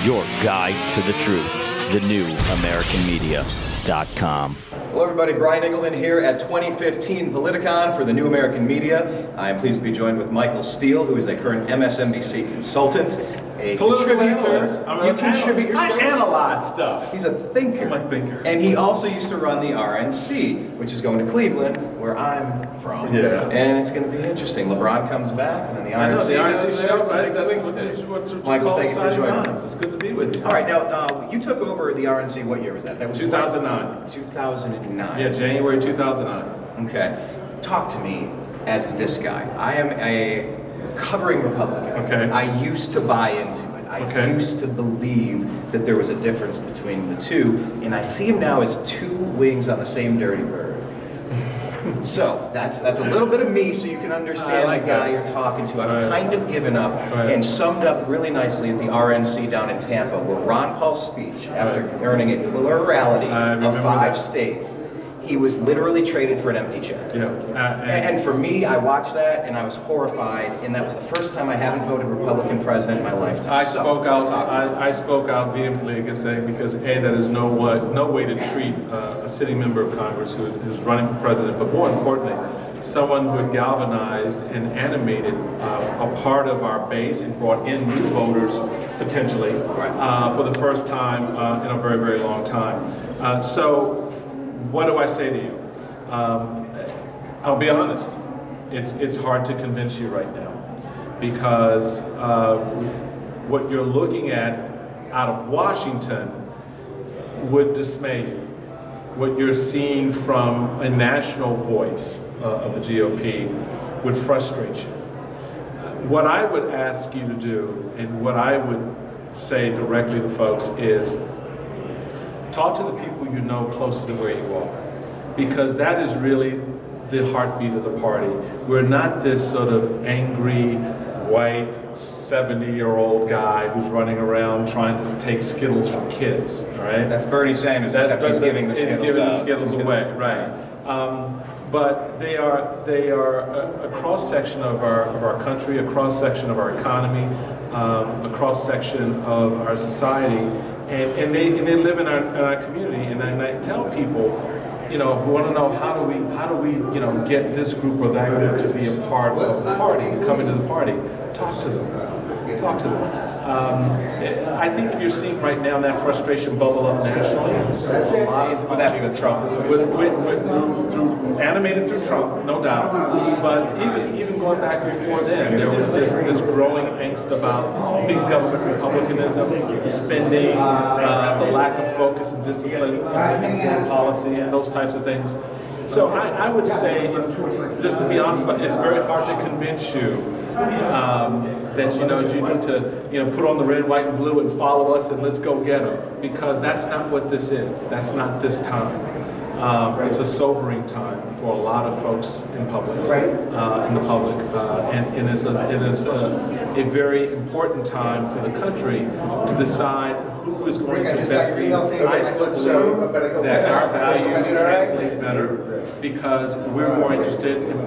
your guide to the truth. TheNewAmericanMedia.com. Hello everybody, Brian Engelman here at 2015 Politicon for the New American Media. I am pleased to be joined with Michael Steele, who is a current MSNBC consultant, a contributor. You contribute your skills? I analyze stuff. He's a thinker. I'm a thinker. And he also used to run the RNC, which is going to Cleveland, where I'm from. Yeah. And it's going to be interesting. LeBron comes back, and then the RNC goes there. It's a big swing state. Michael, thank you for joining us. It's good to be with you. All right, now, you took over the RNC, what year was that? That was 2009. 2009. Yeah, January 2009. Okay. Talk to me as this guy. I am a recovering Republican. Okay. I used to buy into it. I used to believe that there was a difference between the two, and I see him now as two wings on the same dirty bird. So that's a little bit of me, so you can understand the guy you're talking to. I've kind of given up and summed up really nicely at the RNC down in Tampa, where Ron Paul's speech, after earning a plurality of 5 states, he was literally traded for an empty chair. Yeah. And for me, I watched that and I was horrified, and that was the first time I haven't voted Republican president in my lifetime. I spoke out vehemently against that because that is no way to treat a sitting member of Congress who is running for president, but more importantly, someone who had galvanized and animated a part of our base and brought in new voters potentially for the first time in a very, very long time. So what do I say to you? I'll be honest, it's hard to convince you right now because what you're looking at out of Washington would dismay you. What you're seeing from a national voice of the GOP would frustrate you. What I would ask you to do, and what I would say directly to folks is, talk to the people you know closer to where you are, because that is really the heartbeat of the party. We're not this sort of angry, white, 70-year-old guy who's running around trying to take Skittles from kids, all right? That's Bernie Sanders, except he's giving the Skittles away, right. But they are a cross-section of our country, a cross-section of our economy, a cross-section of our society, and they live in our community. And I tell people, who want to know how do we get this group or that group to be a part of the party, come into the party. Talk to them. I think you're seeing right now that frustration bubble up nationally. Would that be with Trump? Animated through Trump, no doubt. But even going back before then, there was this growing angst about big government republicanism, spending, the lack of focus and discipline in foreign policy, and those types of things. So I would say, just to be honest, but it's very hard to convince you that you need to put on the red, white, and blue and follow us and let's go get them, because that's not what this is. That's not this time. It's a sobering time for a lot of folks in the public, and it is a very important time for the country to decide who is going to best lead. I still believe that our values translate better because we're more interested in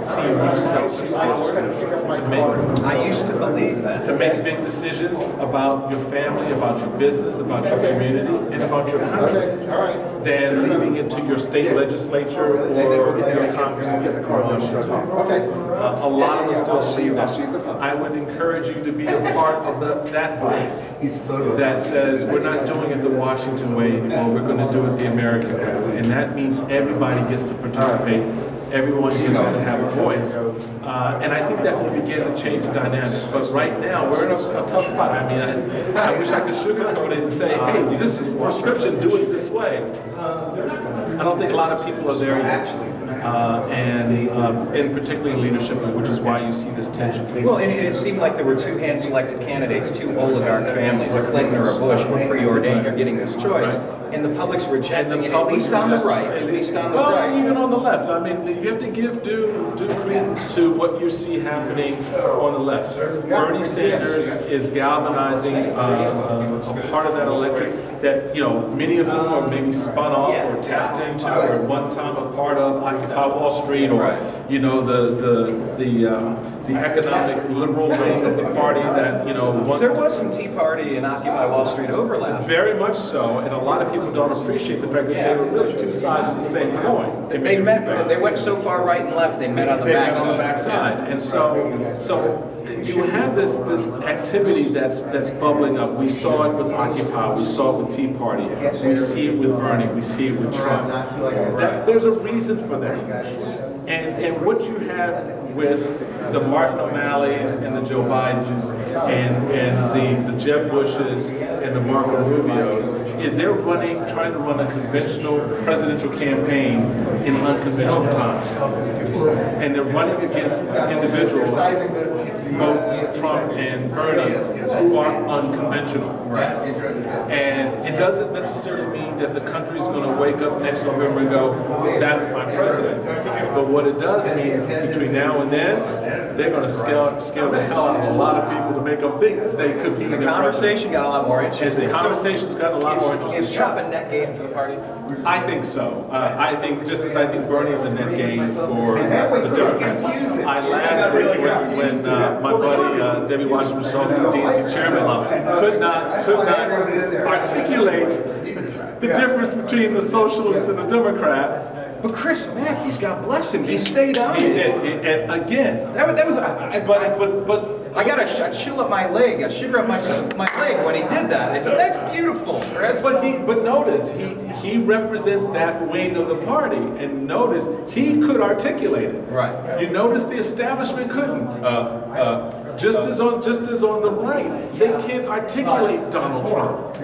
seeing you selfish to make. I used to believe that. To make big decisions about your family, about your business, about your community, and about your country, than leaving it to your state legislature or your congressman or Washington. A lot of us still believe that. I would encourage you to be a part of that voice that says we're not doing it the Washington way anymore, we're going to do it the American way. And that means everybody gets to participate, everyone gets to have a voice. And I think that will begin to change the dynamic. But right now, we're in a tough spot. I mean, I wish I could sugarcoat it and say, hey, this is the prescription, do it this way. I don't think a lot of people are there yet. And particularly in leadership, which is why you see this tension. Well, and it seemed like there were 2 hand-selected candidates, 2 oligarch families, a Clinton or a Bush, were preordained. You're getting this choice. And the public's rejecting it, at least on the right. Well, even on the left. I mean, you have to give due credence to what you see happening on the left. Bernie Sanders is galvanizing a part of that electorate that, many of whom are maybe spun off or tapped into or at one time a part of Occupy Occupy Wall Street, or you know, the economic liberal wing of the party that, you know, wants. There was some Tea Party and Occupy Wall Street overlap. Very much so, and a lot of people don't appreciate the fact that they were really two sides of the same coin. They met. They went so far right and left. They met on the backside. And so you have this activity that's bubbling up. We saw it with Occupy. We saw it with Tea Party. We see it with Bernie. We see it with Trump. There's a reason for that. And what you have with the Martin O'Malleys and the Joe Bidens and the Jeb Bushes and the Marco Rubios is they're trying to run a conventional presidential campaign in unconventional times. And they're running against individuals, both Trump and Bernie, who are unconventional. And it doesn't necessarily mean that the country's going to wake up next November and go, that's my president. But what it does mean is between now and then, they're going to scare the hell out of a lot of people to make them think they could be. The conversation got a lot more interesting. And the conversation's gotten a lot more interesting. Is Trump a net gain for the party? I think so. I think just as I think Bernie's a net gain for the Democrats. I laughed when my buddy Debbie Wasserman Schultz, the DNC chairman, could not articulate the difference between the socialist and the Democrat. But Chris Matthews, God bless him, he stayed on it. He did. And again, that was. But I got a chill up my leg, a shiver up my leg when he did that. I said, "That's beautiful, Chris." But notice he represents that wing of the party, and notice he could articulate it. Right. You notice the establishment couldn't. Just as on the right, they can't articulate Donald Trump.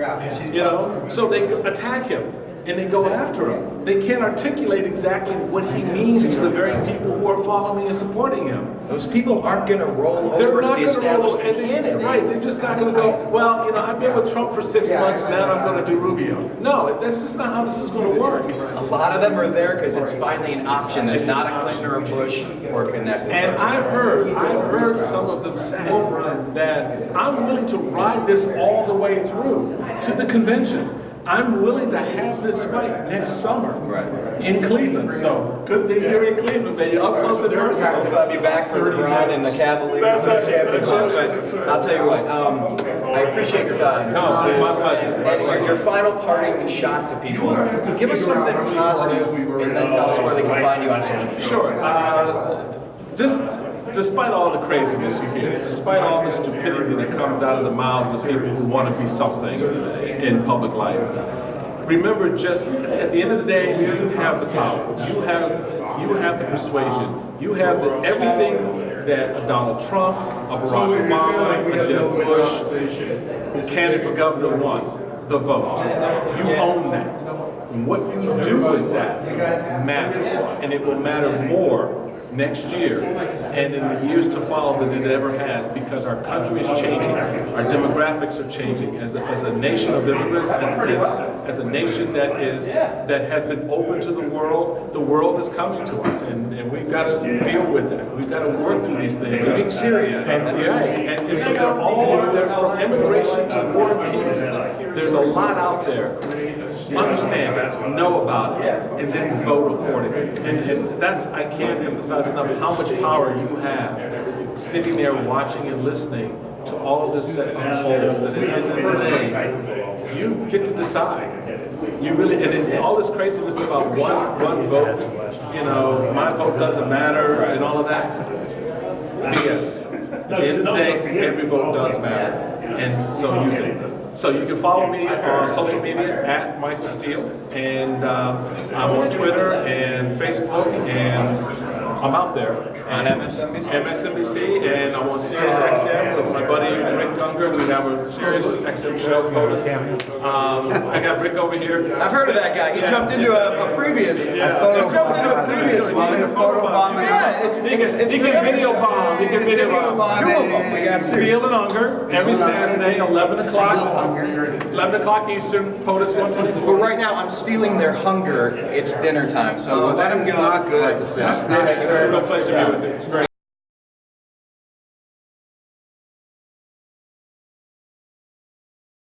You know, so they attack him. And they go after him. They can't articulate exactly what he means to the very people who are following and supporting him. Those people aren't going to roll over They're to not the establishment candidate. Right, they're just not going to go, well, you know, I've been with Trump for 6 months, now I'm going to do Rubio. No, that's just not how this is going to work. A lot of them are there because it's finally an option that's not a Clinton or a Bush or a connected And person. I've heard some of them say that I'm willing to ride this all the way through to the convention. I'm willing to have this fight next summer in Cleveland. So good thing you're in Cleveland, baby. Up close and personal. I'll be back for LeBron and the Cavaliers and the championship. But I'll tell you what, I appreciate your time. No, my pleasure. And your final parting shot to people. Give us something positive and then tell us where they can find you on social media. Sure. Despite all the craziness you hear, despite all the stupidity that comes out of the mouths of people who want to be something in public life, remember, just at the end of the day, you have the power. You have the persuasion. You have everything that a Donald Trump, a Barack Obama, a Jeb Bush, a candidate for governor wants, the vote. You own that. And what you do with that matters. And it will matter more next year and in the years to follow than it ever has, because our country is changing, our demographics are changing. As a nation of immigrants, as a nation that has been open to the world is coming to us, and we've got to deal with that. We've got to work through these things. Including Syria. And so they're from immigration to war and peace. There's a lot out there. Understand it, know about it, and then vote accordingly. And that's, I can't emphasize enough how much power you have sitting there watching and listening to all of this that unfolds. That at the end of the day, you get to decide. You really, and all this craziness about one vote, you know, my vote doesn't matter, and all of that, BS. At the end of the day, every vote does matter, and so use it. So you can follow me on social media at Michael Steele, and I'm on Twitter and Facebook, and I'm out there. On MSNBC? MSNBC, and I'm on Sirius XM with my buddy Rick Unger. We have a Sirius XM show, POTUS. I got Rick over here. I've heard of that guy. He jumped into a previous. He jumped into a previous one. He can video bomb. He can video bomb. Two of them. We got Steele and Unger every Saturday, 11 o'clock Eastern, POTUS 124. But right now, I'm stealing their hunger. It's dinner time, so let them get not good. It's a real pleasure to be with you. It's very